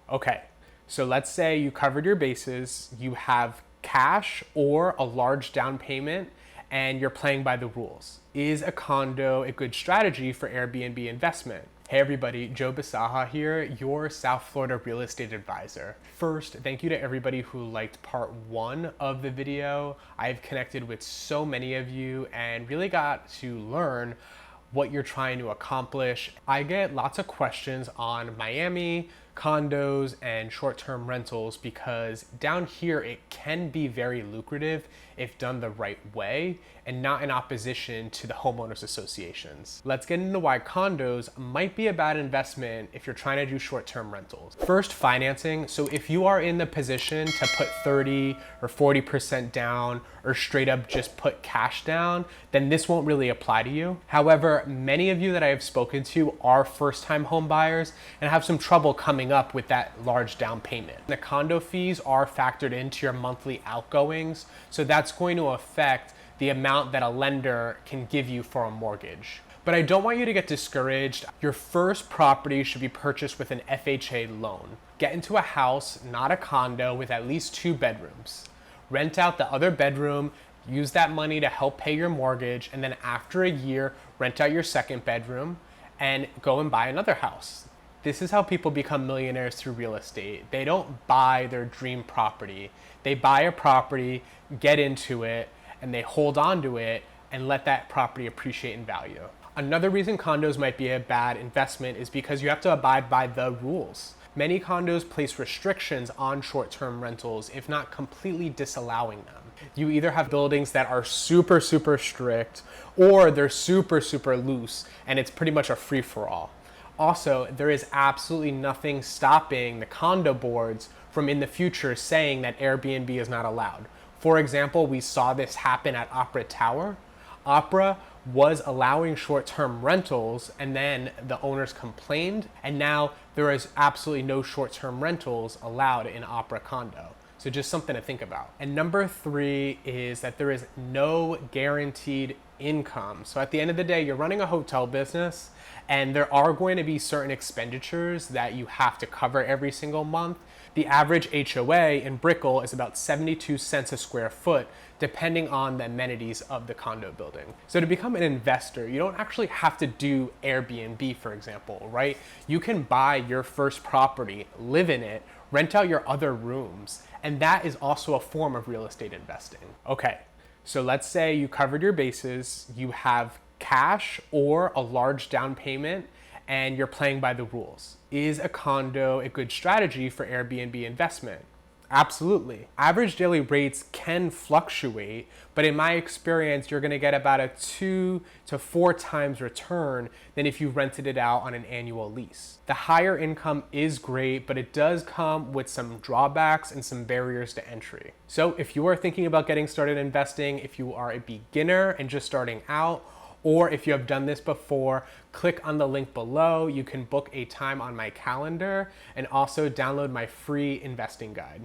Okay, so let's say you covered your bases, you have cash or a large down payment, and you're playing by the rules. Is a condo a good strategy for Airbnb investment? Hey everybody, Joe Basaha here, your South Florida real estate advisor. First, thank you to everybody who liked part 1 of the video. I've connected with so many of you and really got to learn what you're trying to accomplish. I get lots of questions on Miami, condos, and short-term rentals because down here it can be very lucrative if done the right way and not in opposition to the homeowners associations. Let's get into why condos might be a bad investment if you're trying to do short-term rentals. First, financing. So if you are in the position to put 30 or 40% down or straight up just put cash down, then this won't really apply to you. However, many of you that I have spoken to are first-time home buyers and have some trouble coming up with that large down payment. The condo fees are factored into your monthly outgoings, so that's going to affect the amount that a lender can give you for a mortgage. But I don't want you to get discouraged. Your first property should be purchased with an FHA loan. Get into a house, not a condo, with at least 2 bedrooms. Rent out the other bedroom, use that money to help pay your mortgage, and then after a year, rent out your second bedroom and go and buy another house. This is how people become millionaires through real estate. They don't buy their dream property. They buy a property, get into it, and they hold on to it and let that property appreciate in value. Another reason condos might be a bad investment is because you have to abide by the rules. Many condos place restrictions on short-term rentals, if not completely disallowing them. You either have buildings that are super strict, or they're super loose, and it's pretty much a free-for-all. Also, there is absolutely nothing stopping the condo boards from in the future saying that Airbnb is not allowed. For example, we saw this happen at Opera Tower. Opera was allowing short-term rentals and then the owners complained, and now there is absolutely no short-term rentals allowed in Opera condo. So just something to think about. And number 3 is that there is no guaranteed income. So at the end of the day, you're running a hotel business and there are going to be certain expenditures that you have to cover every single month. The average HOA in Brickell is about 72 cents a square foot, depending on the amenities of the condo building. So to become an investor, you don't actually have to do Airbnb, for example, right? You can buy your first property, live in it, rent out your other rooms, and that is also a form of real estate investing. Okay, so let's say you covered your bases, you have cash or a large down payment, and you're playing by the rules. Is a condo a good strategy for Airbnb investment? Absolutely. Average daily rates can fluctuate, but in my experience, you're gonna get about a 2 to 4 times return than if you rented it out on an annual lease. The higher income is great, but it does come with some drawbacks and some barriers to entry. So if you are thinking about getting started investing, if you are a beginner and just starting out, or if you have done this before, click on the link below. You can book a time on my calendar and also download my free investing guide.